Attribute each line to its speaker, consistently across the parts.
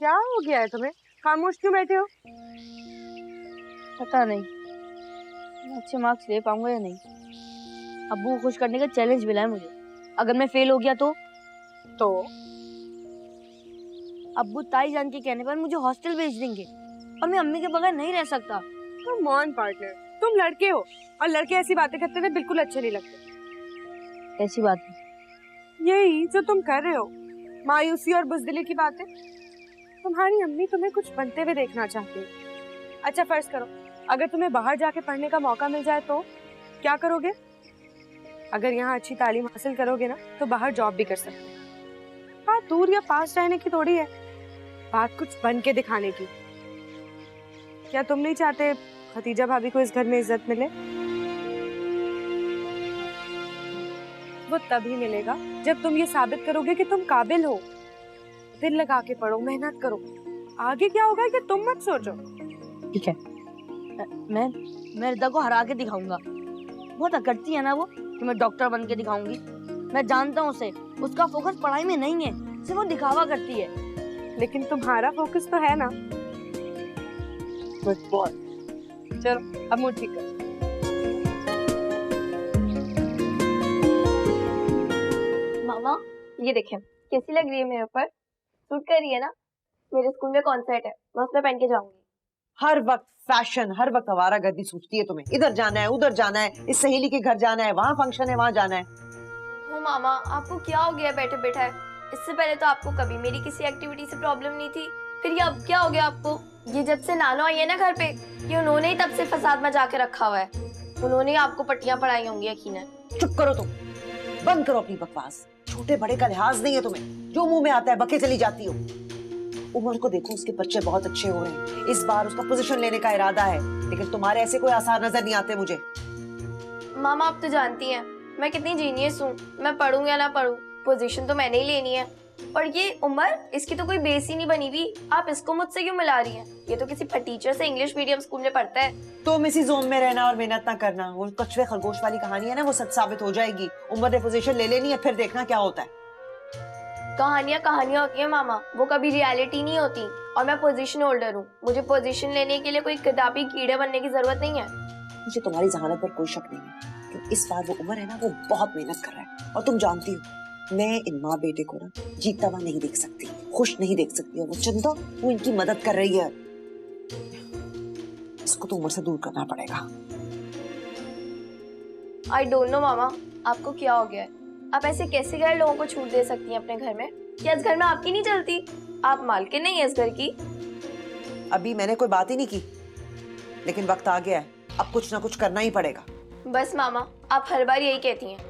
Speaker 1: क्या हो गया है तुम्हें? खामोश क्यों बैठे हो?
Speaker 2: पता नहीं मैं अच्छे मार्क्स ले पाऊंगा या नहीं। अब्बू को खुश करने का चैलेंज मिला है मुझे। अगर मैं फेल हो गया तो अब्बू ताई जान के कहने पर मुझे हॉस्टल भेज देंगे और मैं अम्मी के बगैर नहीं रह सकता।
Speaker 1: कम ऑन पार्टनर, तुम लड़के हो और लड़के ऐसी बातें करते हुए बिल्कुल अच्छे नहीं लगते।
Speaker 2: ऐसी बात है।
Speaker 1: यही जो तुम कर रहे हो, मायूसी और बुज़दिली की बातें। तुम्हारी अम्मी तुम्हें कुछ बनते हुए देखना चाहती है। अच्छा फर्ज करो, अगर तुम्हें बाहर जाके पढ़ने का मौका मिल जाए तो क्या करोगे? अगर यहाँ अच्छी तालीम हासिल करोगे ना तो बाहर जॉब भी कर सकते हो। हाँ, दूर या पास रहने की थोड़ी है बात, कुछ बन के दिखाने की। क्या तुम नहीं चाहते खतीजा भाभी को इस घर में इज्जत मिले? वो तभी मिलेगा जब तुम ये साबित करोगे कि तुम काबिल हो। दिल लगा के पढ़ो, मेहनत करो। आगे क्या होगा कि तुम मत सोचो।
Speaker 2: ठीक है, मैं रिदा को हरा के दिखाऊंगा। बहुत अकड़ती है ना वो कि मैं डॉक्टर बन के दिखाऊंगी। मैं जानता हूँ उसे, उसका फोकस पढ़ाई में नहीं है, सिर्फ वो दिखावा करती है।
Speaker 1: लेकिन तुम्हारा फोकस तो है ना। Good boy. चलो अब मूड ठीक कर।
Speaker 3: मामा ये देखें, कैसी लग रही है मेरे ऊपर? सूट कर रही है ना? मेरे स्कूल में कॉन्सर्ट है, मैं उसमें पहन के जाऊंगी।
Speaker 4: हर वक्त फैशन, हर वक्त आवारागर्दी सूझती है तुम्हें। इधर जाना है, उधर जाना है, इस सहेली के घर जाना है, वहाँ फंक्शन है, वहाँ जाना है।
Speaker 3: हो मामा, आपको क्या हो गया बैठे बैठे? इससे पहले तो आपको कभी मेरी किसी एक्टिविटी से प्रॉब्लम नहीं थी, फिर ये अब क्या हो गया आपको? ये जब से नानो आई है ना घर पे, ये उन्होंने ही तब से फसाद मचा के रखा हुआ है। उन्होंने ही आपको पट्टियां पढ़ाई होंगी यकीनन।
Speaker 4: चुप करो तुम, बंद करो अपनी बकवास। छोटे बड़े का लिहाज नहीं है तुम्हें, जो मुंह में आता है बके चली जाती हो। उमर को देखो, उसके बच्चे बहुत अच्छे हो रहे हैं, इस बार उसका पोजीशन लेने का इरादा है, लेकिन तुम्हारे ऐसे कोई आसार नजर नहीं आते मुझे।
Speaker 3: मामा आप तो जानती हैं मैं कितनी जीनियस हूँ, मैं पढ़ूं या ना पढ़ूं पोजीशन तो मैंने ही लेनी है। और ये उमर, इसकी तो कोई बेस ही नहीं बनी हुई, आप इसको मुझसे क्यों मिला रही हैं? ये तो किसी फटीचर से इंग्लिश मीडियम स्कूल में पढ़ता है।
Speaker 4: तुम इसी जोन में रहना और मेहनत ना करना। वो कछुए खरगोश वाली कहानी है ना, वो सच साबित हो जाएगी। उमर ने पोजीशन ले लेनी है, फिर देखना क्या होता है।
Speaker 3: कहानियां कहानियां होती है मामा, वो कभी रियलिटी नहीं होती। और मैं पोजीशन होल्डर हूँ, मुझे पोजीशन लेने के लिए कोई किताबी कीड़े बनने की जरूरत नहीं है।
Speaker 4: मुझे तुम्हारी जहानत पर कोई शक नहीं है, कि इस बार वो उमर है ना, वो बहुत मेहनत कर रहा है। और तुम जानती हो, मैं इन माँ बेटे को ना जीता हुआ नहीं देख सकती, खुश नहीं देख सकती। और वो चंदा, वो इनकी मदद कर रही है। इसको तो उमर से दूर करना पड़ेगा।
Speaker 3: आई डोंट नो मामा, आपको क्या हो गया है? आप ऐसे कैसे गैर लोगों को छूट दे सकती हैं अपने घर में? क्या इस घर में आपकी नहीं चलती? आप मालकिन नहीं है इस घर की।
Speaker 4: अभी मैंने कोई बात ही नहीं की, लेकिन वक्त आ गया है, अब कुछ ना कुछ करना ही पड़ेगा।
Speaker 3: बस मामा, आप हर बार यही कहती हैं।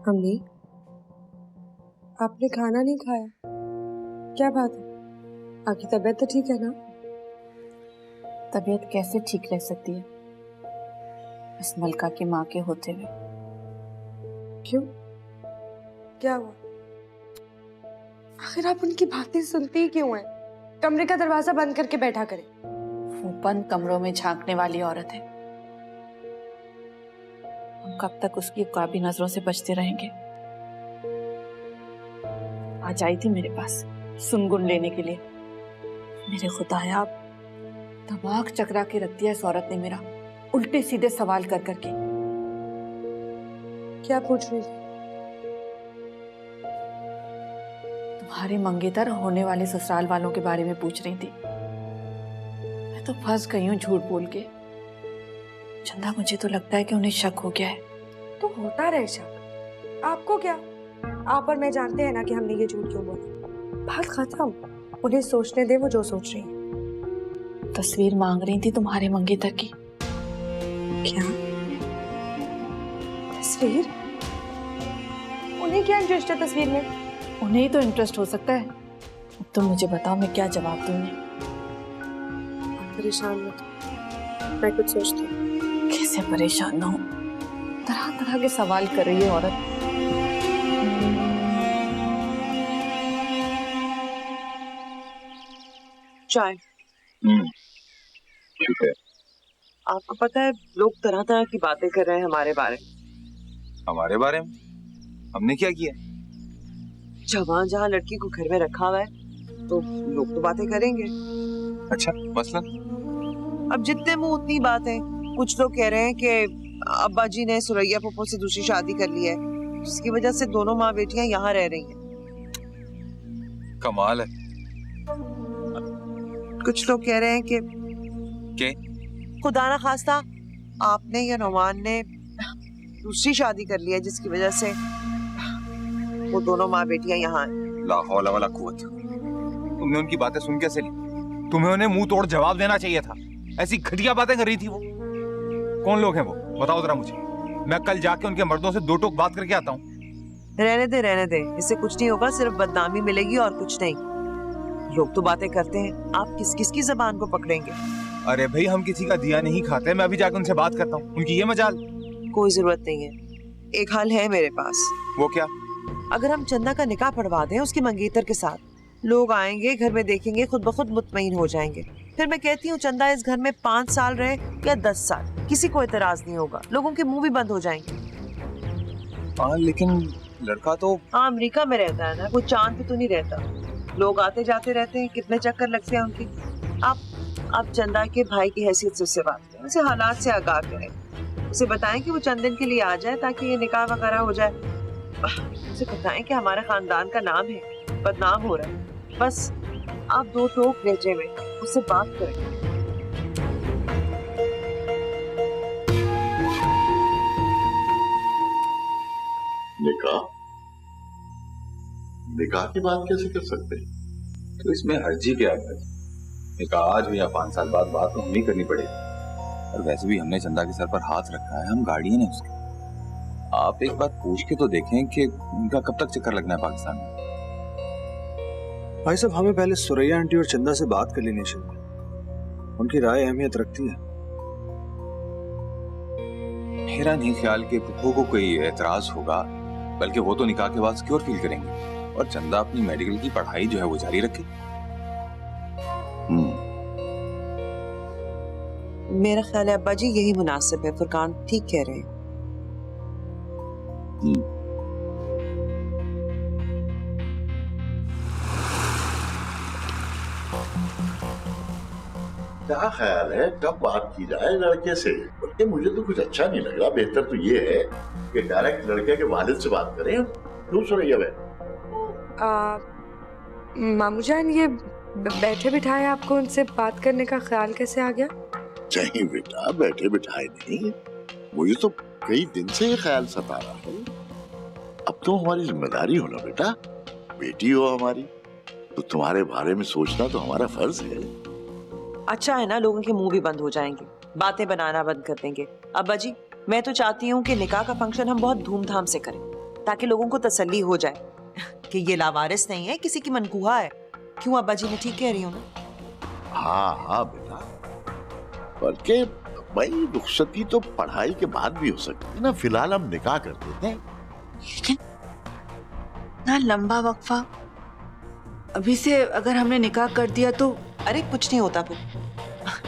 Speaker 1: अम्मी, आपने खाना नहीं खाया, क्या बात है? आपकी तबीयत तो ठीक है ना?
Speaker 5: तबीयत कैसे ठीक रह सकती है इस मलका की माँ के होते हुए?
Speaker 1: क्यों, क्या हुआ? आखिर आप उनकी बातें सुनती ही क्यों हैं? कमरे का दरवाजा बंद करके बैठा करें।
Speaker 5: वो बंद कमरों में झांकने वाली औरत है, हम कब तक उसकी उकाबी नजरों से बचते रहेंगे? आज आई थी मेरे पास सुनगुन लेने के लिए। मेरे खुदाया, दिमाग चकरा के रख दिया इस औरत ने मेरा, उल्टे सीधे सवाल कर करके।
Speaker 1: क्या पूछ रही थी?
Speaker 5: तुम्हारे मंगेतर होने वाले ससुराल वालों के बारे में पूछ रही थी। मैं तो फंस गई हूँ झूठ बोल के। चंदा, मुझे तो लगता है कि उन्हें शक हो गया है।
Speaker 1: तो होता रहे शक, आपको क्या? आप और मैं जानते हैं ना कि हमने ये झूठ क्यों बोला। बात खत्म, उन्हें सोचने दे वो जो सोच रही है।
Speaker 5: तस्वीर मांग रही थी तुम्हारे मंगेतर की।
Speaker 1: क्या तस्वीर? उन्हें क्या इंटरेस्ट है तस्वीर में?
Speaker 5: उन्हें ही तो इंटरेस्ट हो सकता है। अब तुम मुझे बताओ, मैं क्या जवाब दूं उन्हें?
Speaker 1: परेशान मत, मैं कुछ सोचती हूँ।
Speaker 5: कैसे परेशान ना हो? तरह तरह के सवाल कर रही है औरत।
Speaker 4: चाय।
Speaker 6: ठीक है।
Speaker 4: आपको पता है लोग तरह तरह की बातें कर रहे हैं हमारे बारे में।
Speaker 6: हमारे बारे में? हमने क्या किया?
Speaker 4: जवान जहाँ लड़की को घर में रखा हुआ है तो लोग तो बातें करेंगे।
Speaker 6: अच्छा, मसलन?
Speaker 4: अब जितने मुंह उतनी बात है। कुछ लोग कह रहे हैं कि अब्बा जी ने सुरैया पप्पो से दूसरी शादी कर ली है, जिसकी वजह से दोनों माँ बेटियां यहाँ रह रही हैं।
Speaker 6: कमाल है।
Speaker 4: कुछ लोग कह रहे हैं कि खुदा ना खास्ता आपने या नौमान ने दूसरी शादी कर ली है, जिसकी वजह से वो दोनों माँ बेटियां यहाँ हैं।
Speaker 6: ला हौला वला कुव्वत। तुमने उनकी बातें सुन कैसे ली? तुम्हें उन्हें मुंह तोड़ जवाब देना चाहिए था। ऐसी घटिया बातें कर रही थी वो। कौन लोग हैं वो? बताओ जरा मुझे। मैं कल जाके उनके मर्दों से दो टोक बात करके आता हूँ।
Speaker 4: रहने दे, इससे कुछ नहीं होगा, सिर्फ बदनामी मिलेगी और कुछ नहीं। लोग तो बातें करते हैं, आप किस किस की जबान को पकड़ेंगे?
Speaker 6: अरे भाई, हम किसी का दिया नहीं खाते। मैं अभी जाके उनसे बात करता हूँ। उनकी ये मजाल।
Speaker 4: कोई जरूरत नहीं है। एक हल है मेरे पास।
Speaker 6: वो क्या?
Speaker 4: अगर हम चंदा का निकाह पढ़वा दें उसकी मंगेतर के साथ, लोग आएंगे, घर में देखेंगे, खुद ब खुद मुतमईन हो जाएंगे। फिर मैं कहती हूँ चंदा इस घर में 5 साल रहे या 10 साल, किसी को एतराज नहीं होगा, लोगों के मुंह भी बंद हो जाएंगे।
Speaker 6: हाँ, लेकिन लड़का तो
Speaker 4: हाँ, अमेरिका में रहता है ना, कोई चांद पे तो नहीं रहता। लोग आते जाते रहते हैं, कितने चक्कर लगते हैं उनकी। आप चंदा के भाई की हैसियत से उससे बात करें, उसे हालात से आगाह करें, उसे बताएं कि वो चंद दिन के लिए आ जाए ताकि ये निकाह वगैरह हो जाए। उसे बताएं कि हमारे खानदान का नाम है, बदनाम हो रहा है। बस आप 2 टोक लहजे में उससे बात करें।
Speaker 7: निकाह की बात कैसे कर सकते हैं?
Speaker 6: तो इसमें हर्जी क्या है? निकाह आज हो या 5 साल बाद, बात तो हमें करनी पड़ेगी। और वैसे भी हमने चंदा के सर पर हाथ रखा है, हम गार्डियन है उसके। आप एक बार पूछ के तो देखें कि उनका कब तक चक्कर लगना है पाकिस्तान में।
Speaker 8: भाई साहब, हमें पहले सुरैया आंटी और चंदा से बात कर लेनी चाहिए। उनकी राय अहमियत रखती है।
Speaker 6: मेरा नहीं ख्याल कि पुप्पो को कोई एतराज होगा, बल्कि वो तो निकाह के बाद सिक्योर फील करेंगे और चंदा अपनी मेडिकल की पढ़ाई जो है वो जारी रखे।
Speaker 4: मेरा ख्याल है अब्बा जी यही मुनासिब है। फुरकान ठीक कह रहे हैं।
Speaker 7: क्या ख्याल है कब बात की जाए लड़के से? बल्कि मुझे तो कुछ अच्छा नहीं लग रहा। बेहतर तो ये है कि डायरेक्ट लड़के के वालिद से बात करें। क्यों सुरैया बहन?
Speaker 1: मामू जान, ये बैठे बिठाए आपको उनसे बात करने का ख्याल कैसे आ गया?
Speaker 7: नहीं बेटा, बैठे बिठाए नहीं, मुझे तो कई दिन से ये ख्याल सता रहा है। अब तो हमारी जिम्मेदारी हो ना बेटा, बेटी हो हमारी, तो तुम्हारे बारे में सोचना तो हमारा फर्ज है।
Speaker 4: अच्छा है ना, लोगों के मुंह भी बंद हो जाएंगे, बातें बनाना बंद कर देंगे। अब्बा जी, मैं तो चाहती हूँ कि निकाह का फंक्शन हम बहुत धूमधाम से करें, ताकि लोगों को तसल्ली हो जाए कि ये लावारिस नहीं है, किसी की मनकूहा है। क्यों अब्बा जी, मैं ठीक कह रही हूँ ना?
Speaker 7: हाँ बेटा, बल्कि भाई रुखसती तो पढ़ाई के बाद भी हो सकती है ना। फिलहाल हम निकाह कर देते हैं।
Speaker 5: लेकिन ना लंबा वक्फा, अभी से अगर हमने निकाह कर दिया तो?
Speaker 4: अरे कुछ नहीं होता फिर।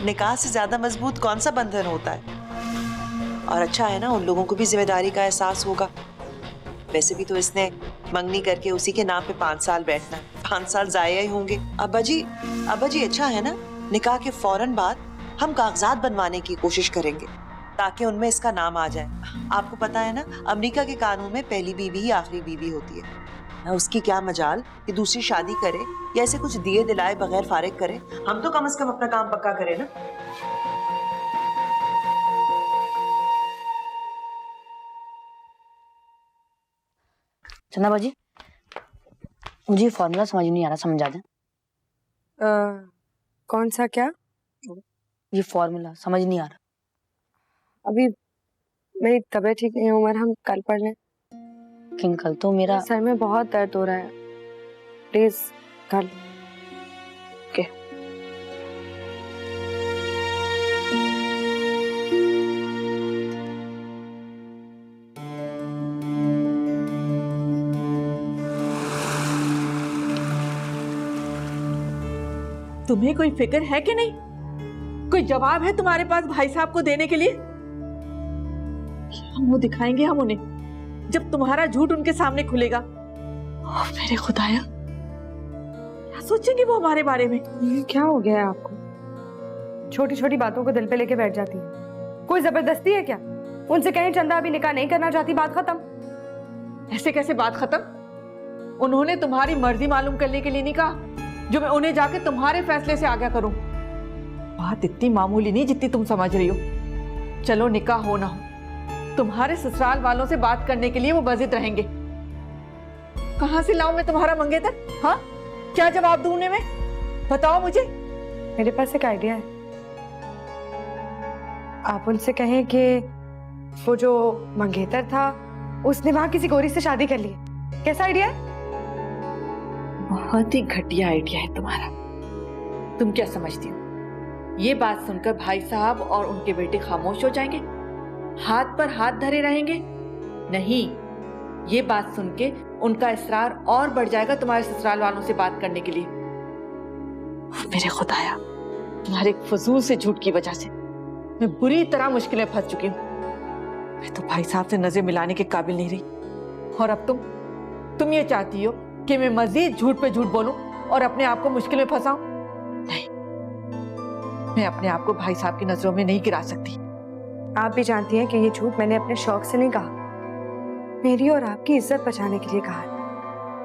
Speaker 4: निकाह से ज्यादा मजबूत कौन सा बंधन होता है। और अच्छा है ना, उन लोगों को भी जिम्मेदारी का एहसास होगा। वैसे भी तो इसने मंगनी करके उसी के नाम पे 5 साल बैठना है, 5 साल जाया ही होंगे। अब्बा जी अच्छा है ना, निकाह के फौरन बाद हम कागजात बनवाने की कोशिश करेंगे ताकि उनमें इसका नाम आ जाए। आपको पता है ना, अमेरिका के कानून में पहली बीवी ही आखिरी बीवी होती है ना। उसकी क्या मजाल कि दूसरी शादी करे या ऐसे कुछ दिए दिलाए बगैर फारिग करे। हम तो कम से कम अपना काम पक्का करें ना।
Speaker 2: चंदा बाजी, मुझे ये फॉर्मूला समझ नहीं आ रहा, समझा दें।
Speaker 1: कौन सा? क्या?
Speaker 2: ये फॉर्मूला समझ नहीं आ रहा।
Speaker 1: अभी मेरी तबीयत ठीक नहीं है उमर, हम कल पढ़ लें।
Speaker 2: लेकिन कल तो मेरा
Speaker 1: सर में बहुत दर्द हो रहा है, प्लीज कल। ओके।
Speaker 5: तुम्हें कोई फिक्र है कि नहीं? कोई जवाब है तुम्हारे पास भाई साहब को देने के लिए? क्या मुंह दिखाएंगे हम उन्हें जब तुम्हारा झूठ उनके सामने खुलेगा? ओह मेरे खुदाया, क्या सोचेंगे वो हमारे बारे में?
Speaker 1: ये क्या हो गया है आपको? छोटी छोटी बातों को दिल पे लेके बैठ जाती है। कोई जबरदस्ती है क्या? उनसे कहें चंदा अभी निकाह नहीं करना चाहती, बात खत्म।
Speaker 5: ऐसे कैसे बात खत्म? उन्होंने तुम्हारी मर्जी मालूम करने के लिए नहीं कहा जो मैं उन्हें जाके तुम्हारे फैसले से आज्ञा करूं। बात इतनी मामूली नहीं जितनी तुम समझ रही हो। चलो निकाह हो ना हो, तुम्हारे ससुराल वालों से बात करने के लिए वो बजिद रहेंगे। कहां से लाऊं मैं तुम्हारा मंगेतर? हाँ, क्या जवाब दूं उन्हें मैं? बताओ मुझे।
Speaker 1: मेरे पास एक आइडिया है। आप उनसे कहें कि वो जो मंगेतर था उसने वहां किसी गोरी से शादी कर ली। कैसा आइडिया है?
Speaker 5: बहुत ही घटिया आइडिया है तुम्हारा। तुम क्या समझती हो? ये बात सुनकर भाई साहब और उनके बेटे खामोश हो जाएंगे, हाथ पर हाथ धरे रहेंगे? नहीं, ये बात सुन के उनका इसरार और बढ़ जाएगा तुम्हारे ससुराल वालों से बात करने के लिए। मेरे खुदाया, तुम्हारे एक फजूल से झूठ की वजह से मैं बुरी तरह मुश्किल में फंस चुकी हूँ। मैं तो भाई साहब से नजर मिलाने के काबिल नहीं रही, और अब तुम ये चाहती हो कि मैं मजीद झूठ पे झूठ बोलूं और अपने आप को मुश्किल में फंसाऊं? नहीं, मैं अपने आप को भाई साहब की नजरों में नहीं गिरा सकती।
Speaker 1: आप भी जानती हैं कि ये झूठ मैंने अपने शौक से नहीं कहा, मेरी और आपकी इज्जत बचाने के लिए कहा है।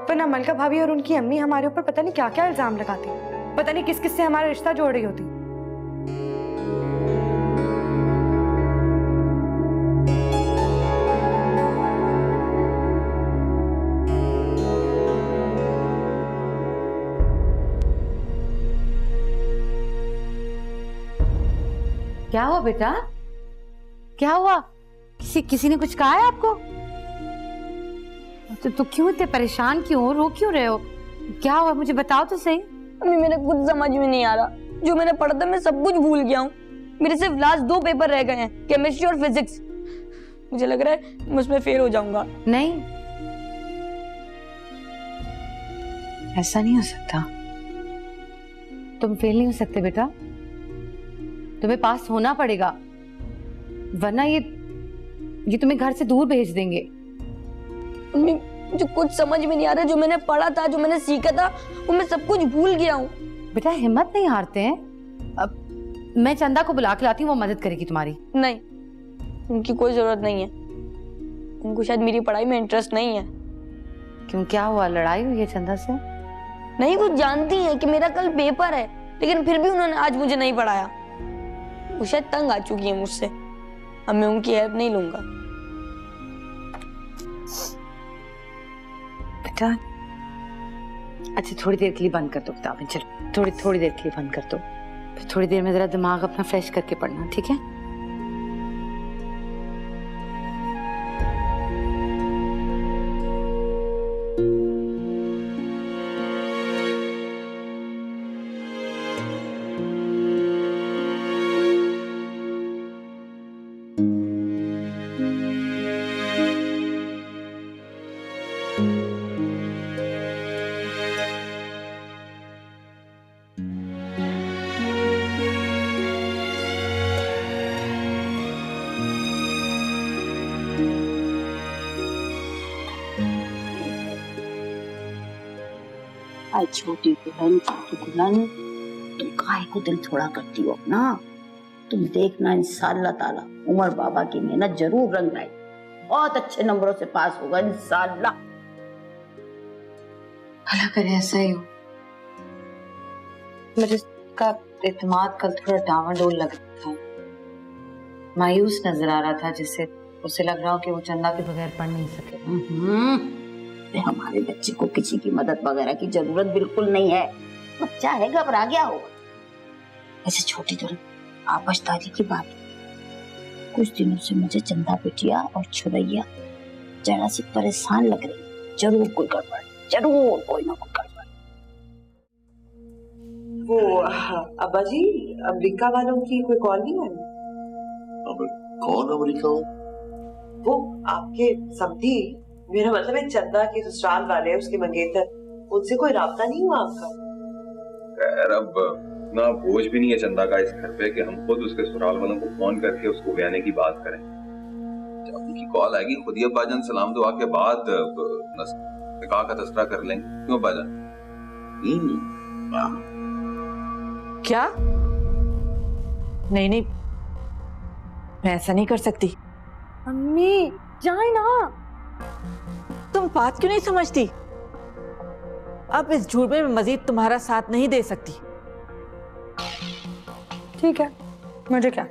Speaker 1: वरना मलका भाभी और उनकी अम्मी हमारे ऊपर पता नहीं क्या क्या इल्जाम लगाती, पता नहीं किस किस से हमारा रिश्ता जोड़ रही होती।
Speaker 9: क्या हुआ बेटा? क्या हुआ? किसी ने कुछ कहा है आपको? तो क्यों इतने परेशान क्यों हो? रो क्यों रहे हो? क्या हुआ मुझे बताओ तो सही।
Speaker 2: अम्मी मेरे कुछ समझ में नहीं आ रहा। जो मैंने पढ़ा था मैं सब कुछ भूल गया हूँ। मेरे सिर्फ लास्ट 2 पेपर रह गए हैं, केमिस्ट्री और फिजिक्स। मुझे लग रहा है मैं उसमें फेल हो जाऊंगा।
Speaker 9: नहीं, ऐसा नहीं हो सकता। तुम फेल नहीं हो सकते बेटा, तुम्हें पास होना पड़ेगा, वरना ये तुम्हें घर से दूर भेज देंगे।
Speaker 2: मम्मी मुझे कुछ समझ में नहीं आ रहा। जो मैंने पढ़ा था, जो मैंने सीखा था, वो मैं सब कुछ भूल गया हूँ।
Speaker 9: बेटा हिम्मत नहीं हारते हैं। अब मैं चंदा को बुला के लाती हूँ, वो मदद करेगी तुम्हारी।
Speaker 2: नहीं, उनकी कोई जरूरत नहीं है। उनको शायद मेरी पढ़ाई में इंटरेस्ट नहीं है।
Speaker 9: क्यों, क्या हुआ? लड़ाई हुई है चंदा से?
Speaker 2: नहीं, वो जानती है कि मेरा कल पेपर है, लेकिन फिर भी उन्होंने आज मुझे नहीं पढ़ाया। वो शायद तंग आ चुकी है मुझसे। अब मैं उनकी हेल्प नहीं लूंगा।
Speaker 9: बेटा अच्छा, थोड़ी देर के लिए बंद कर दो किताबें। चलो थोड़ी देर के लिए बंद कर दो, फिर थोड़ी देर में जरा दिमाग अपना फ्रेश करके पढ़ना, ठीक है?
Speaker 10: आई छोटी दुल्हन, तुम काहे को दिल थोड़ा करती हो ना? तुम देखना इंशाअल्लाह ताला उमर बाबा की मेहनत जरूर रंग लाई, बहुत अच्छे नंबरों से पास होगा इंशाअल्लाह।
Speaker 5: भला करे ऐसा ही हो। मेरे का एतमाद कल थोड़ा डावाडोल लग रहा था, मायूस नजर आ रहा था, जैसे उसे लग रहा हो कि वो चंदा के बगैर पढ़ नहीं सके।
Speaker 10: हमारे बच्चे को किसी की मदद वगैरह की जरूरत बिल्कुल नहीं है। बच्चा है, घबरा गया होगा। ऐसे छोटी दुल्हन, आपसदारी की बात, कुछ दिनों से मुझे चंदा बिटिया और छुरैया जरा सी परेशान लग रही। जरूर कोई गड़बड़, जरूर कोई ना कोई गड़बड़।
Speaker 11: वो अब्बा जी, अमेरिका वालों की कोई कॉल नहीं आई?
Speaker 7: अब कौन अमेरिका हो?
Speaker 11: वो आपके समधी, मेरा मतलब है चंदा के ससुराल वाले, उसके मंगेतर, उनसे कोई राब्ता नहीं हुआ आपका?
Speaker 6: खैर अब इतना बोझ भी नहीं है चंदा का इस घर पे कि हम खुद उसके ससुराल वालों को फोन करके उसको ब्याने की बात करें। जब उनकी कॉल आएगी खुद ही अब्बाजान सलाम दुआ के बाद निकाह का तस्करा कर लेंगे। क्यों अब्बाजान?
Speaker 5: क्या? नहीं नहीं, मैं ऐसा नहीं कर सकती।
Speaker 1: अम्मी जाए ना।
Speaker 5: तुम बात क्यों नहीं समझती? अब इस झूठ में मैं मजीद तुम्हारा साथ नहीं दे सकती।
Speaker 1: ठीक है, मुझे क्या,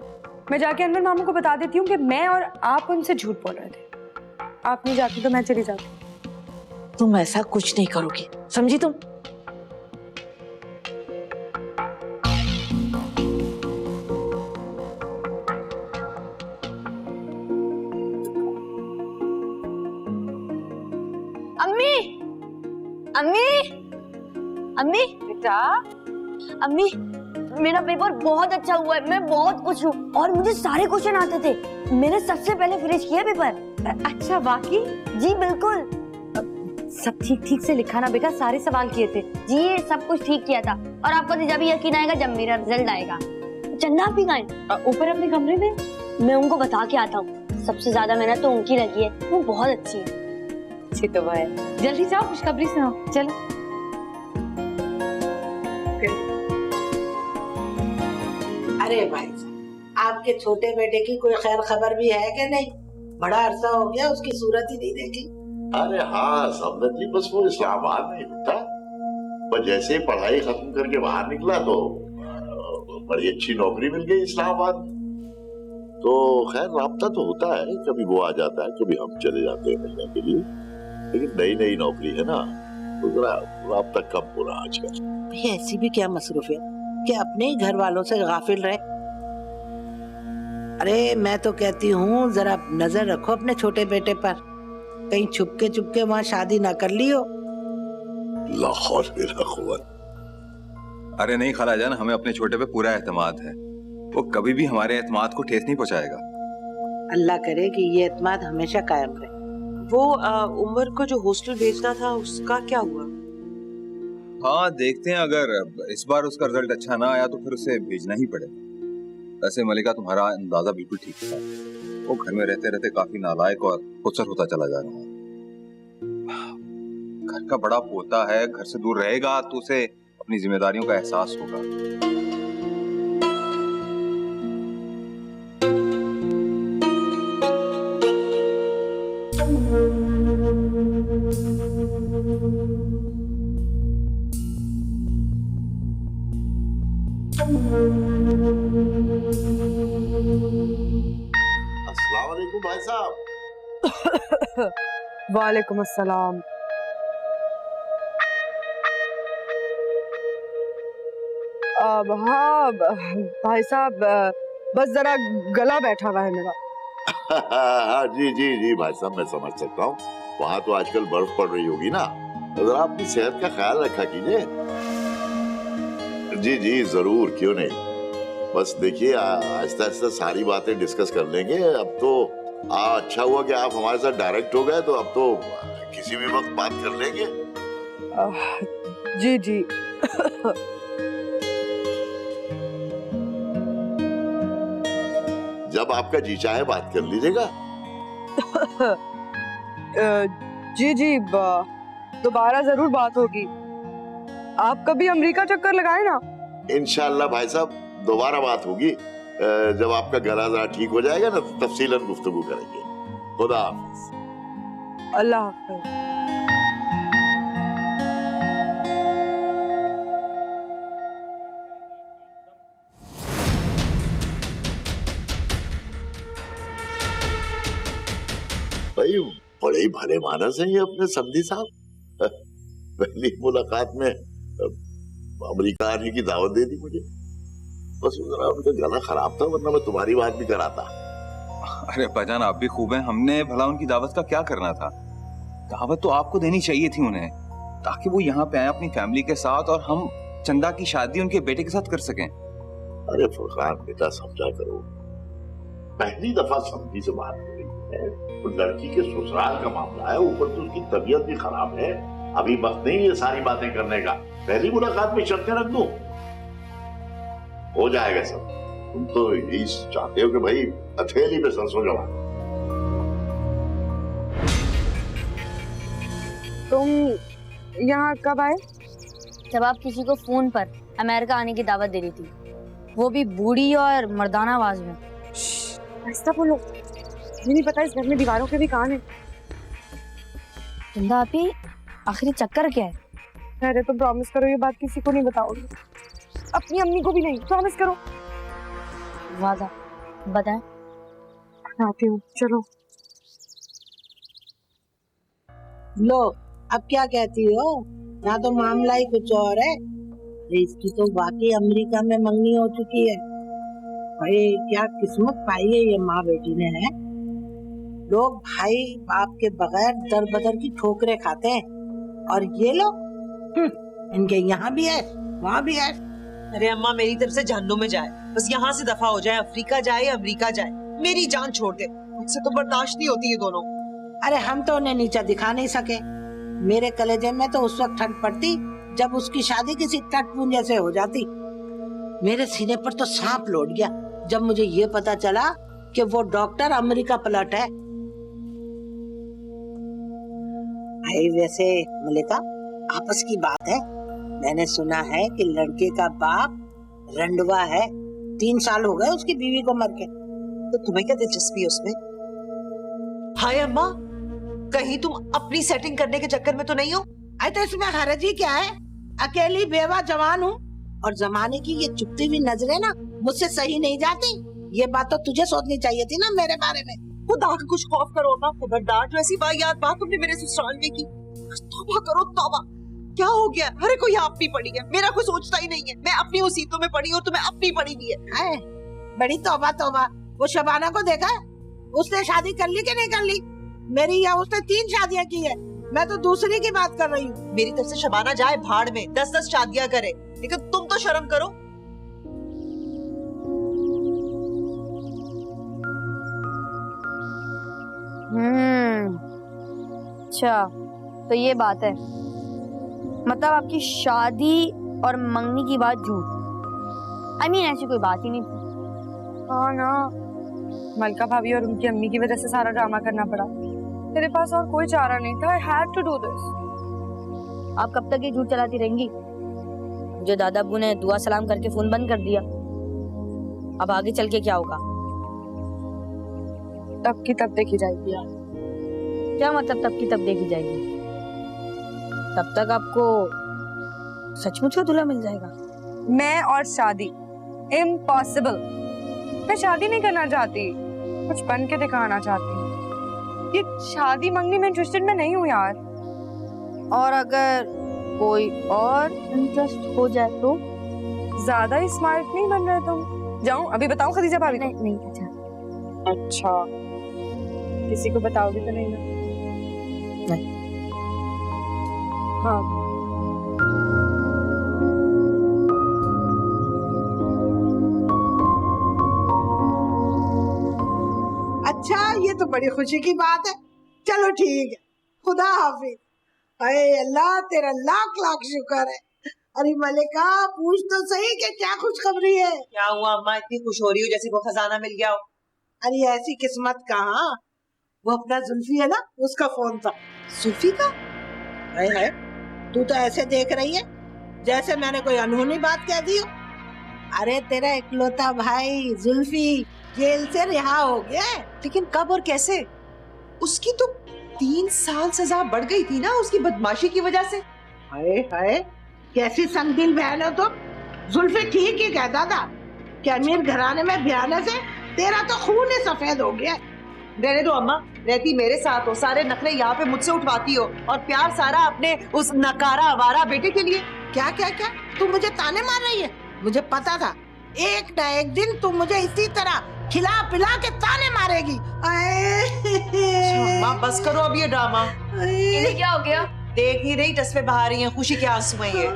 Speaker 1: मैं जाके अनवर मामू को बता देती हूँ कि मैं और आप उनसे झूठ बोल रहे थे। आप नहीं जाती तो मैं चली जाती।
Speaker 5: तुम ऐसा कुछ नहीं करोगी, समझी तुम?
Speaker 2: अम्मी, अम्मी, अम्मी,
Speaker 1: बेटा
Speaker 2: अम्मी, मेरा पेपर बहुत अच्छा हुआ है, मैं बहुत खुश हूँ और मुझे सारे क्वेश्चन आते थे। मैंने सबसे पहले फिनिश किया पेपर।
Speaker 1: अच्छा बाकी?
Speaker 2: जी बिल्कुल।
Speaker 9: सब ठीक ठीक से लिखा ना बेटा, सारे सवाल किए थे।
Speaker 2: जी सब कुछ ठीक किया था और आपको तो जब यकीन आएगा जब मेरा रिजल्ट आएगा। चंदा आप भी गए
Speaker 9: ऊपर अपने कमरे में?
Speaker 2: मैं उनको बता के आता हूँ। सबसे ज्यादा मेहनत तो उनकी लगी है, वो बहुत अच्छी है।
Speaker 9: अच्छी तो वो है। जल्दी जाओ, खुशखबरी सुनाओ, चलो।
Speaker 12: अरे भाई साहब, आपके छोटे बेटे की कोई खैर खबर भी है कि नहीं? बड़ा अरसा हो गया उसकी सूरत ही नहीं देखी।
Speaker 7: अरे हाँ समझ जी, बस वो इस्लामाबाद नहीं होता, पर जैसे ही पढ़ाई खत्म करके बाहर निकला तो बड़ी अच्छी नौकरी मिल गई इस्लामाबाद में। तो खैर राब्ता तो होता है, कभी वो आ जाता है, कभी हम चले जाते हैं मिलने के लिए, लेकिन नई नई नौकरी है ना, तो जरा राब्ता कम हो रहा आजकल।
Speaker 12: भी ऐसी भी क्या मसरूफियत कि अपने ही घर वालों से गाफिल रहे। अरे मैं तो कहती हूँ जरा नजर रखो अपने छोटे बेटे पर, कहीं छुपके वहाँ शादी ना कर ली हो।
Speaker 6: अरे नहीं खालाजान, हमें अपने छोटे पे पूरा एतमाद है, वो कभी भी हमारे एतमाद को ठेस नहीं पहुंचाएगा।
Speaker 12: अल्लाह करे कि ये एतमाद हमेशा कायम रहे।
Speaker 11: वो उमर को जो हॉस्टल भेजना था उसका क्या हुआ?
Speaker 6: हाँ देखते हैं, अगर इस बार उसका रिजल्ट अच्छा ना आया तो फिर उसे भेजना ही पड़ेगा। वैसे मलिका तुम्हारा अंदाजा बिल्कुल ठीक था, वो घर में रहते रहते काफी नालायक और खुदसर होता चला जा रहा है। घर का बड़ा पोता है, घर से दूर रहेगा तो उसे अपनी जिम्मेदारियों का एहसास होगा।
Speaker 7: अस्सलाम वालेकुम भाई साहब।
Speaker 1: वालेकुम अस्सलाम। हाँ भाई साहब, बस जरा गला बैठा हुआ है मेरा।
Speaker 7: हाँ जी जी जी भाई साहब, मैं समझ सकता हूँ, वहाँ तो आजकल बर्फ पड़ रही होगी ना, तो जरा अपनी सेहत का ख्याल रखा कीजिए। जी जी जरूर, क्यों नहीं। बस देखिए आहिस्ता आहिस्ता सारी बातें डिस्कस कर लेंगे। अब तो अच्छा हुआ कि आप हमारे साथ डायरेक्ट हो गए, तो अब तो किसी भी वक्त बात कर लेंगे।
Speaker 1: जी जी।
Speaker 7: जब आपका जी चाहे बात कर लीजिएगा।
Speaker 1: जी जी, दोबारा जरूर बात होगी। आप कभी अमेरिका चक्कर लगाए ना।
Speaker 7: इंशाल्लाह भाई साहब दोबारा बात होगी, जब आपका गला जरा ठीक हो जाएगा ना, तो तफसीलन गुफ्तगू करेंगे। खुदा हाफिज।
Speaker 1: अल्लाह हाफिज।
Speaker 7: भाई बड़े ही भले मानस हैं ये अपने समधी साहब। पहली मुलाकात में अमेरिका आने की दावत दे दी मुझे। बस जरा उनका गला खराब था, वरना मैं तुम्हारी बात भी कराता।
Speaker 6: अरे बजान आप भी खूब हैं, हमने भला उनकी दावत का क्या करना था? दावत तो आपको देनी चाहिए थी उन्हें, ताकि वो यहाँ पे आए अपनी फैमिली के साथ और हम चंदा की शादी उनके बेटे के साथ कर सकें।
Speaker 7: अरे फरहान बेटा समझा करो, पहली दफा समधी से बात हो रही है, तो लड़की के ससुराल का मामला है, ऊपर तो उसकी तबीयत भी खराब है। अभी वक्त नहीं ये सारी बातें करने का, पहली मुलाकात में शर्तें रख दो। हो जाएगा सब। तुम तो यही चाहते हो कि भाई हथेली पे सरसों जमा।
Speaker 1: तुम यहाँ कब आए?
Speaker 2: जब आप किसी को फोन पर अमेरिका आने की दावत दे रही थी, वो भी बूढ़ी और मर्दाना आवाज में।
Speaker 1: ऐसा बोलो, मुझे नहीं पता इस घर में दीवारों के भी कान है।
Speaker 2: चंदा आपी, आखिरी चक्कर क्या है?
Speaker 1: अरे तुम प्रॉमिस करो ये बात किसी को नहीं बताओगे, अपनी अम्मी को भी नहीं, प्रॉमिस करो।
Speaker 2: वादा, बताएं।
Speaker 1: आती हूँ, चलो।
Speaker 12: लो, अब क्या कहती हो? यहाँ तो मामला ही कुछ और है। इसकी तो वाकई अमेरिका में मंगनी हो चुकी है। भाई क्या किस्मत पाई है ये माँ बेटी ने, है। लोग भाई बाप के बगैर दर बदर की ठोकरें खाते हैं, और ये लोग इनके यहाँ भी है वहाँ भी है।
Speaker 11: अरे अम्मा, मेरी तरफ से जहन्नुम में जाए, बस यहाँ से दफा हो जाए, अफ्रीका जाए या अमेरिका जाए, मेरी जान छोड़ दे। मुझसे तो बर्दाश्त नहीं होती ये दोनों।
Speaker 12: अरे हम तो उन्हें नीचा दिखा नहीं सके। मेरे कलेजे में तो उस वक्त ठंड पड़ती जब उसकी शादी किसी टटपूंजे से हो जाती। मेरे सीने पर तो सांप लौट गया जब मुझे ये पता चला कि वो डॉक्टर अमेरिका पलट है। भाई वैसे मलिका, आपस की बात है, मैंने सुना है कि लड़के का बाप रंडवा है। 3 साल हो गए उसकी बीवी को मर के।
Speaker 11: तो तुम्हें क्या दिलचस्पी उसमें? हाय अम्मा, कहीं तुम अपनी सेटिंग करने के चक्कर में तो नहीं हो?
Speaker 12: अरे तो इसमें हरज ही क्या है? अकेली बेवा जवान हूँ, और जमाने की ये चुपती हुई नजरें ना मुझसे सही नहीं जाती। ये बात तो तुझे सोचनी चाहिए थी ना मेरे बारे में।
Speaker 11: खुदा का कुछ खौफ करो अम्मा, खबरदार जो ऐसी वाहियात बात तुमने मेरे ससुराल में की। तौबा करो तौबा, क्या हो गया? हर कोई अपनी पड़ी है, मेरा कोई सोचता ही नहीं है। मैं अपनी मुसीबतों में पड़ी और तुम्हें अपनी पड़ी भी है।
Speaker 12: बड़ी तौबा तौबा। वो शबाना को देखा, उसने शादी कर ली कि नहीं कर ली? मेरी या उसने 3 शादियां की है, मैं तो दूसरी की बात कर रही हूँ।
Speaker 11: मेरी तरफ से शबाना जाए भाड़ में, 10-10 शादियां करे, लेकिन तुम तो शर्म करो।
Speaker 2: अच्छा, तो ये बात है, मतलब आपकी शादी और मंगनी की बात झूठ। I mean, ऐसी कोई बात ही नहीं थी।
Speaker 1: हाँ ना, मलका भाभी और उनकी अम्मी की वजह से सारा ड्रामा करना पड़ा। तेरे पास और कोई चारा नहीं था। I had to do this.
Speaker 2: आप कब तक ये झूठ चलाती रहेंगी? जो दादा अब्बू ने दुआ सलाम करके फोन बंद कर दिया, अब आगे चल के क्या होगा?
Speaker 1: तब की तब देखी जाएगी यार।
Speaker 2: क्या मतलब तब की तब देखी जाएगी? तब तक आपको सचमुच का दूल्हा मिल जाएगा।
Speaker 1: मैं और शादी इम्पॉसिबल। मैं शादी नहीं करना चाहती, कुछ बन के दिखाना चाहती हूँ। ये शादी मंगनी में इंटरेस्टेड मैं नहीं हूँ यार।
Speaker 2: और अगर कोई और इंटरेस्ट हो जाए तो?
Speaker 1: ज्यादा ही स्मार्ट नहीं बन रहे तुम। जाऊं अभी बताऊं खदीजा भाभी को?
Speaker 2: नहीं अच्छा।
Speaker 1: अच्छा, किसी को बताओगे तो नहीं ना?
Speaker 2: नहीं।
Speaker 1: हाँ,
Speaker 12: अच्छा, ये तो बड़ी खुशी की बात है। चलो ठीक है, खुदा हाफिज। अरे अल्लाह, तेरा लाख लाख शुक्र है। अरे मलिका, पूछ तो सही कि क्या खुशखबरी है?
Speaker 11: क्या हुआ अम्मा, इतनी खुश हो रही हो जैसे वो खजाना मिल गया हो?
Speaker 12: अरे ऐसी किस्मत कहाँ, वो अपना जुल्फी है ना, उसका फोन था।
Speaker 11: सुल्फी का?
Speaker 12: है, तू तो ऐसे देख रही है जैसे मैंने कोई अनहोनी बात कह दी हो। अरे तेरा इकलौता भाई जुल्फी जेल से रिहा हो गया।
Speaker 11: लेकिन कब और कैसे? उसकी तो 3 साल सजा बढ़ गई थी ना उसकी बदमाशी की वजह से।
Speaker 12: हाय हाय, कैसी संगदिल बहन हो तुम। जुल्फी ठीक ही कहता था कि अमीर घराने में ब्याने से तेरा तो खून ही सफेद हो गया।
Speaker 11: रहने दो अम्मा, रहती मेरे साथ हो, सारे नखरे यहाँ पे मुझसे उठवाती हो, और प्यार सारा अपने उस नकारा आवारा बेटे के लिए।
Speaker 12: क्या क्या क्या, तू मुझे ताने मार रही है? मुझे पता था एक न एक दिन तू मुझे इसी तरह खिला पिला के ताने मारेगी।
Speaker 11: अम्मा बस करो अब ये ड्रामा।
Speaker 3: इन्हें क्या हो गया?
Speaker 11: देख नहीं रही टसवे बहा रही हैं, खुशी के आंसू हैं ये।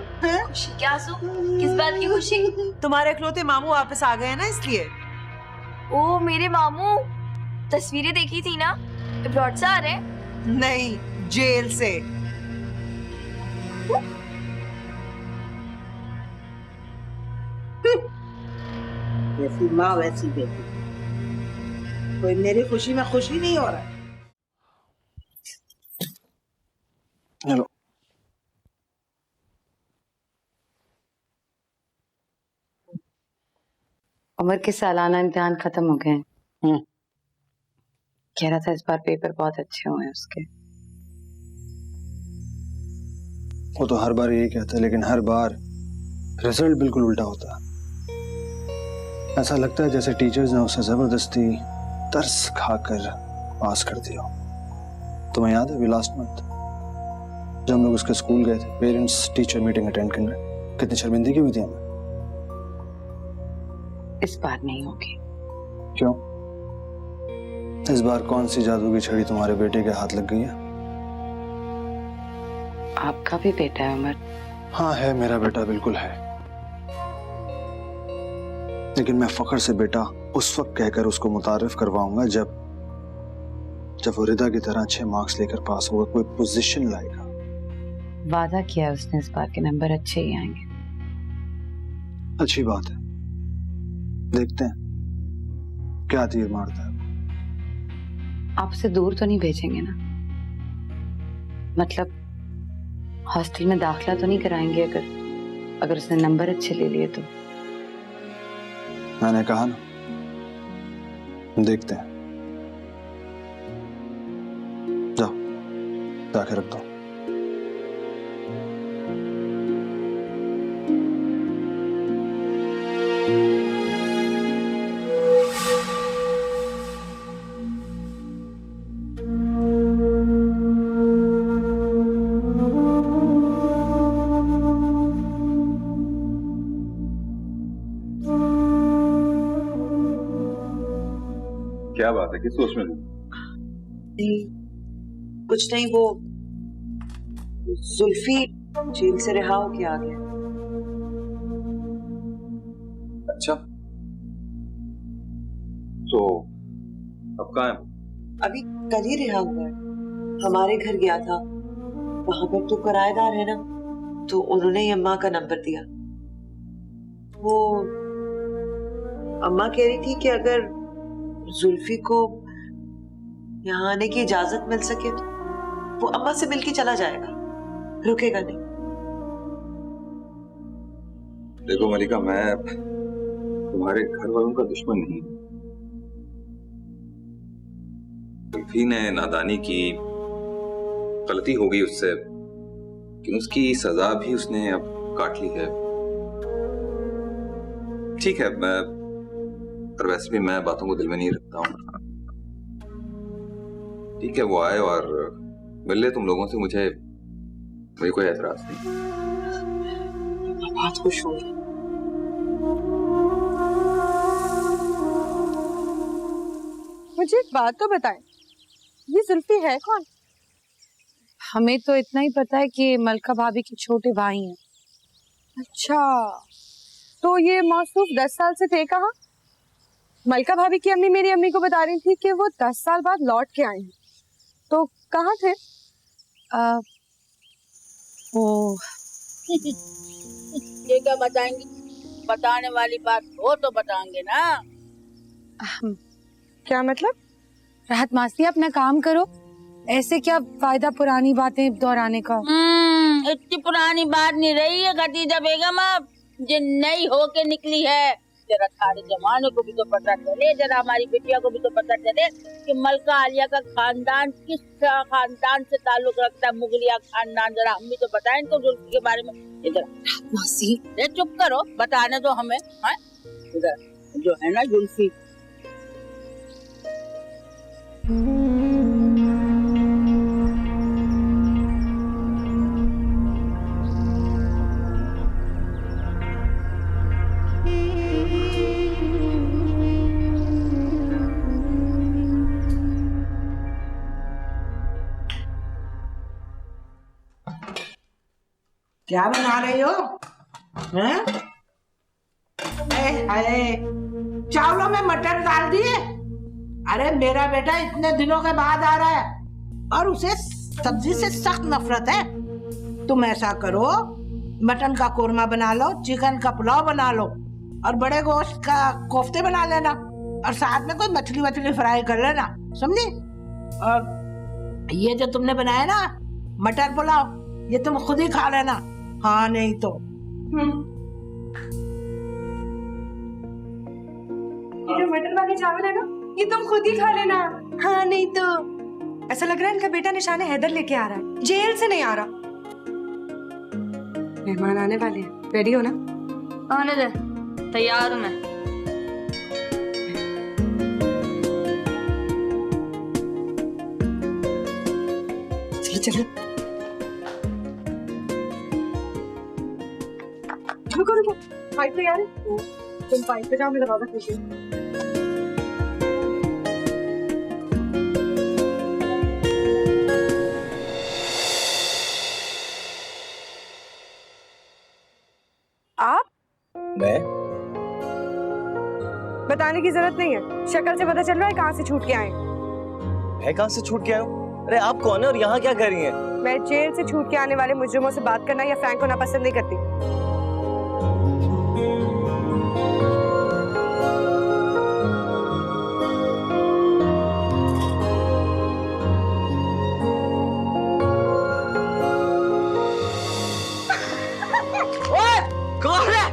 Speaker 3: खुशी के आंसू? किस बात की खुशी?
Speaker 11: तुम्हारे इकलौते मामू वापस आ गए हैं ना, इसलिए।
Speaker 3: ओ मेरे मामू, तस्वीरें देखी थी ना, अब्रॉड से आ रहे हैं?
Speaker 11: नहीं, जेल से।
Speaker 12: जैसी माँ वैसी बेटी। कोई मेरी खुशी में खुशी नहीं हो रहा है।
Speaker 8: हेलो।
Speaker 9: उमर के सालाना इम्तिहान खत्म हो गए हैं। कह रहा था इस बार पेपर बहुत अच्छे हुए हैं उसके।
Speaker 8: वो तो हर बार यही कहता है, लेकिन हर बार रिजल्ट बिल्कुल उल्टा होता है। ऐसा लगता है जैसे टीचर्स ने उसे जबरदस्ती तरस खाकर पास कर दिया। तुम्हें याद है लास्ट मंथ जब हम लोग उसके स्कूल गए थे, पेरेंट्स टीचर मीटिंग अटेंड करने, कितनी शर्मिंदगी हुई थी हमें।
Speaker 9: इस बार नहीं होगी।
Speaker 8: क्यों? इस बार कौन सी जादू की छड़ी तुम्हारे बेटे के हाथ लग गई है?
Speaker 9: आपका भी बेटा है उमर।
Speaker 8: हाँ है, मेरा बेटा बिल्कुल है, लेकिन मैं फख्र से बेटा उस वक्त कहकर उसको मुतारिफ करवाऊंगा जब वो रिदा की तरह अच्छे मार्क्स लेकर पास होगा, कोई पोजीशन लाएगा।
Speaker 9: वादा किया उसने इस बार के नंबर अच्छे ही आएंगे।
Speaker 8: अच्छी बात है, देखते हैं क्या तीर मारता है।
Speaker 9: आपसे दूर तो नहीं भेजेंगे ना? मतलब हॉस्टल में दाखिला तो नहीं कराएंगे अगर उसने नंबर अच्छे ले लिए तो?
Speaker 8: मैंने कहा ना, देखते हैं। जाओ जाके रख दो।
Speaker 6: क्या बात है, किस सोच में?
Speaker 4: कुछ नहीं, वो जुल्फी जेल से रिहा होके आ गया।
Speaker 6: अच्छा, तो अब कहाँ है?
Speaker 4: अभी कल ही रिहा हुआ है, हमारे घर गया था। वहां पर तो किराएदार है ना, तो उन्होंने ही अम्मा का नंबर दिया। वो अम्मा कह रही थी कि अगर जुल्फी को यहाँ आने की इजाजत मिल सके तो वो अम्मा से मिलके चला जाएगा, रुकेगा नहीं।
Speaker 6: देखो मलिका, मैं तुम्हारे घर वालों का दुश्मन नहीं। जुल्फी ने नादानी की, गलती हो गई उससे, लेकिन उसकी सजा भी उसने अब काट ली है। ठीक है, पर वैसे भी मैं बातों को दिल में नहीं रखता हूँ। ठीक है, वो आए और मिल ले तुम लोगों से, मुझे कोई एतराज नहीं।
Speaker 4: बहुत खुश हूँ।
Speaker 1: मुझे एक बात तो बताएं, ये जुल्फी है कौन?
Speaker 9: हमें तो इतना ही पता है कि मलका भाभी के छोटे भाई हैं।
Speaker 1: अच्छा, तो ये मौसूफ 10 साल से थे कहाँ? मलका भाभी की अम्मी मेरी अम्मी को बता रही थी कि वो 10 साल बाद लौट के आए हैं, तो कहाँ थे?
Speaker 12: वो ये क्या बताएंगे? बताने वाली बात हो तो बताएंगे ना।
Speaker 1: क्या मतलब?
Speaker 9: राहत मासी, अपना काम करो, ऐसे क्या फायदा पुरानी बातें दोहराने का।
Speaker 12: इतनी पुरानी बात नहीं रही है खदीजा बेगम, अब जो नई होके निकली है। जरा सारे जमाने को भी तो पता चले, जरा हमारी बिटिया को भी तो पता चले कि मलका आलिया का खानदान किस खानदान से ताल्लुक रखता है, मुगलिया खानदान। जरा हम भी तो बताएं इनको जुल्फी के बारे में। इधर मासी, चुप करो, बताने दो हमें। इधर जो है ना जुल्फी, क्या बना रही हो? हैं? चावलों में मटर डाल दिए? अरे मेरा बेटा इतने दिनों के बाद आ रहा है और उसे सब्जी से सख्त नफरत है। तुम ऐसा करो, मटन का कोरमा बना लो, चिकन का पुलाव बना लो और बड़े गोश्त का कोफ्ते बना लेना और साथ में कोई मछली वछली फ्राई कर लेना, समझे? और ये जो तुमने बनाया ना मटर पुलाव, ये तुम खुद ही खा लेना, हाँ नहीं तो।
Speaker 1: ये जो मटर वाले चावल है ना, ये तुम खुद ही खा लेना, हाँ नहीं तो। ऐसा लग रहा है इनका बेटा निशाने हैदर लेके आ रहा है, जेल से नहीं आ रहा। मेहमान आने वाले हैं, रेडी हो ना?
Speaker 2: आने दे, तैयार हूँ मैं।
Speaker 1: चलो चलो रुको रुको, पाइप तैयार है? तुम पाइप पे जाओ, मैं दरवाजा खोलती हूँ। आप?
Speaker 13: मैं?
Speaker 1: बताने की जरूरत नहीं है, शक्ल से पता चल रहा है कहाँ से छूट के आए।
Speaker 13: मैं कहाँ से छूट के आया हूँ? अरे आप कौन है और यहाँ क्या कर रही हैं?
Speaker 1: मैं जेल से छूट के आने वाले मुजरिमों से बात करना या फ्रैंक होना पसंद नहीं करती।
Speaker 13: ओए, कौन है?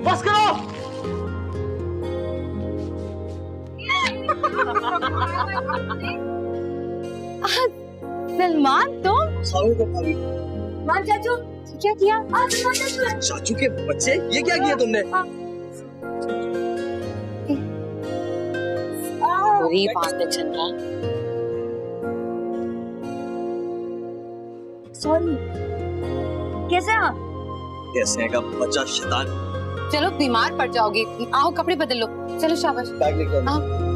Speaker 13: बस करो।
Speaker 9: सलमान तुम?
Speaker 3: मान चाचू, क्या किया?
Speaker 13: चाचू के बच्चे, ये क्या किया तुमने?
Speaker 9: वही बात पे चल रहा।
Speaker 3: सॉरी। कैसे आप?
Speaker 13: कैसे का बच्चा शैतान।
Speaker 9: चलो बीमार पड़ जाओगे, आओ कपड़े बदल लो। चलो शाबाश।
Speaker 13: बैग लेकर आओ।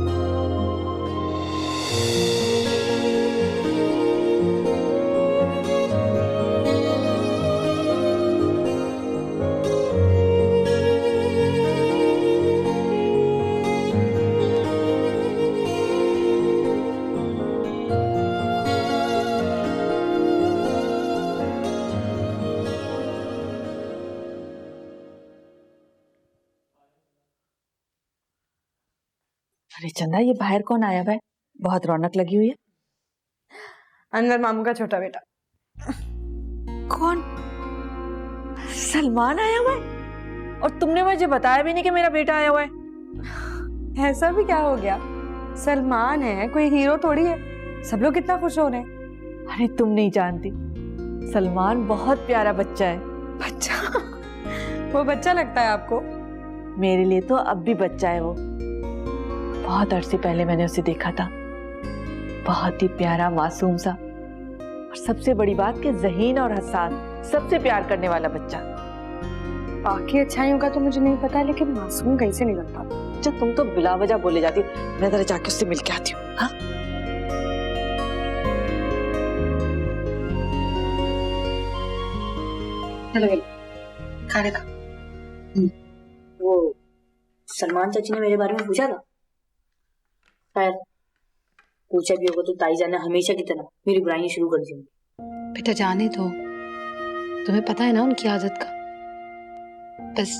Speaker 5: अरे चंदा, ये बाहर कौन आया हुआ है? बहुत रौनक लगी हुई है।
Speaker 1: अनवर मामू का छोटा बेटा।
Speaker 5: कौन? सलमान आया हुआ है? और तुमने मुझे बताया भी नहीं कि मेरा बेटा आया हुआ है।
Speaker 1: ऐसा भी क्या हो गया? सलमान है, कोई हीरो थोड़ी है। सब लोग कितना खुश हो रहे हैं।
Speaker 5: अरे तुम नहीं जानती, सलमान बहुत प्यारा बच्चा है।
Speaker 1: बच्चा? वो बच्चा लगता है आपको?
Speaker 5: मेरे लिए तो अब भी बच्चा है वो। बहुत अरसे पहले मैंने उसे देखा था, बहुत ही प्यारा मासूम सा, और सबसे बड़ी बात कि ज़हीन और हसास, सबसे प्यार करने वाला बच्चा।
Speaker 1: बाकी अच्छाइयों का तो मुझे नहीं पता, लेकिन मासूम कैसे नहीं लगता।
Speaker 5: अच्छा, तुम तो बिला वजह बोले जाती हो। मैं जरा जाके उससे मिल के आती हूँ। हाँ,
Speaker 2: चलो खाने का। वो सलमान चाची ने मेरे बारे में पूछा था? खैर, पूछा भी होगा तो ताईजान ने हमेशा की तरह मेरी बुराइयां शुरू कर दी।
Speaker 9: बेटा जाने दो, तुम्हें पता है ना उनकी आदत का। बस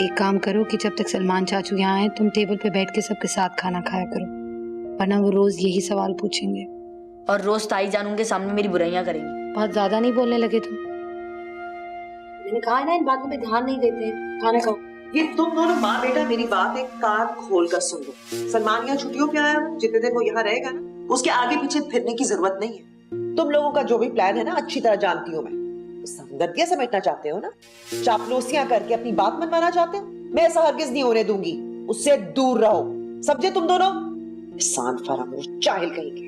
Speaker 9: एक काम करो कि जब तक सलमान चाचू यहाँ आए, तुम टेबल पे बैठ के सबके साथ खाना खाया करो, वरना वो रोज यही सवाल पूछेंगे
Speaker 2: और रोज ताईजान उनके सामने मेरी बुराइयां करेंगी।
Speaker 9: बहुत ज्यादा नहीं बोलने लगे तुम?
Speaker 2: मैंने कहा है ना, इन बातों पे ध्यान नहीं देते। खाना खाओ।
Speaker 11: ये तुम दोनों माँ बेटा मेरी बात एक कान खोल कर सुन लो। सलमान यहाँ छुट्टियों पे आया है, जितने दिन वो यहाँ रहेगा ना, उसके आगे पीछे फिरने की जरूरत नहीं है। तुम लोगों का जो भी प्लान है ना, अच्छी तरह जानती हूँ मैं। हमदर्दियां समेटना चाहते हो ना, चापलूसियां करके अपनी बात मनवाना चाहते हो। मैं ऐसा हरगिज नहीं होने दूंगी, उससे दूर रहो, समझे तुम दोनों? शांत फरामोश जाहिल कहेंगे।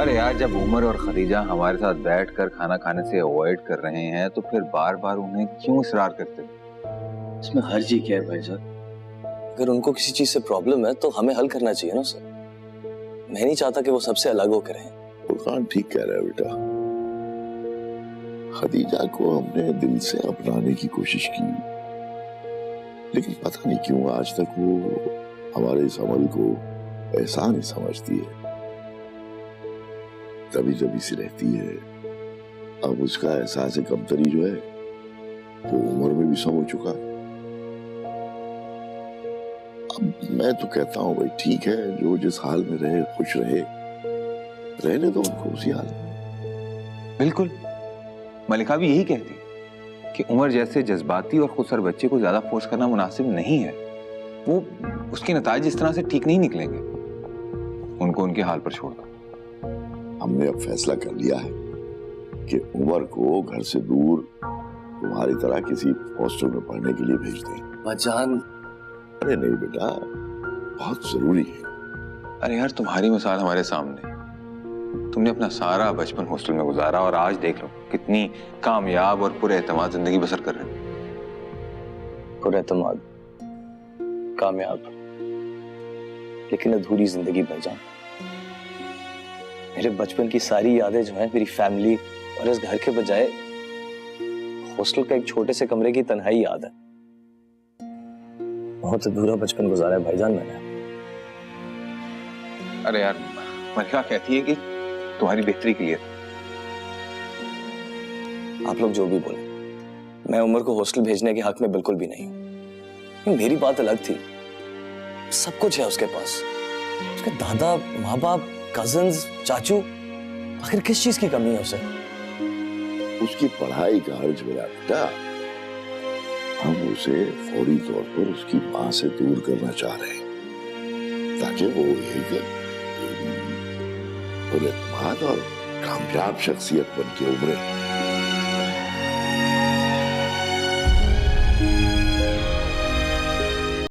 Speaker 6: अरे यार, जब उमर और खदीजा हमारे साथ बैठकर खाना खाने से अवॉइड कर रहे हैं तो फिर बार बार उन्हें क्यों इसरार करते?
Speaker 13: इसमें हर्जी क्या है भाईजान? अगर उनको किसी चीज से प्रॉब्लम है तो हमें हल करना चाहिए ना उसे। मैं नहीं चाहता कि वो सबसे अलग होकर रहें।
Speaker 7: फुरकान ठीक कह रहा है बेटा। खदीजा को हमने दिल से अपनाने की कोशिश की, लेकिन पता नहीं क्यों आज तक वो हमारे इस अमल को एहसान ही समझती है, दबी दबी सी रहती है। अब उसका एहसास कमतरी जो है वो उम्र में भी सब हो चुका। अब मैं तो कहता हूँ भाई ठीक है, जो जिस हाल में रहे खुश रहे, रहने दो उनको उसी हाल में।
Speaker 6: बिल्कुल, मलिका भी यही कहती है कि उमर जैसे जज्बाती और खुदसर बच्चे को ज्यादा फोर्स करना मुनासिब नहीं है। वो उसके नताज इस तरह से ठीक नहीं निकलेंगे। उनको उनके हाल पर छोड़ दो।
Speaker 7: हमने अब फैसला कर लिया है कि उमर को घर से दूर तुम्हारी तरह किसी हॉस्टल में पढ़ने के लिए भेज दें।
Speaker 13: भाईजान,
Speaker 7: अरे नहीं बेटा, बहुत जरूरी है।
Speaker 6: अरे यार, तुम्हारी मिसाल हमारे सामने। तुमने अपना सारा बचपन हॉस्टल में गुजारा और आज देख लो कितनी कामयाब और पुरएतमाद जिंदगी बसर कर रहे हो।
Speaker 13: पुरएतमाद, कामयाब, लेकिन अधूरी जिंदगी भाईजान। मेरे बचपन की सारी यादें जो हैं मेरी फैमिली और इस घर के बजाय हॉस्टल का एक छोटे से कमरे की तन्हाई याद है। बहुत अधूरा बचपन गुजारा है भाईजान मैंने।
Speaker 6: अरे यार, मलिका कहती है कि तुम्हारी बेहतरी के लिए।
Speaker 13: आप लोग जो भी बोले, मैं उमर को हॉस्टल भेजने के हक में बिल्कुल भी नहीं हूं। मेरी बात अलग थी। सब कुछ है उसके पास, उसके दादा, माँ बाप, कजिन्स, चाचू। आखिर किस चीज की कमी है उसे?
Speaker 7: उसकी पढ़ाई का अर्ज मेरा बेटा। हम उसे फौरी तौर पर उसकी मां से दूर करना चाह रहे हैं ताकि वो एक पुरएतमाद और कामयाब शख्सियत बन के उभरे।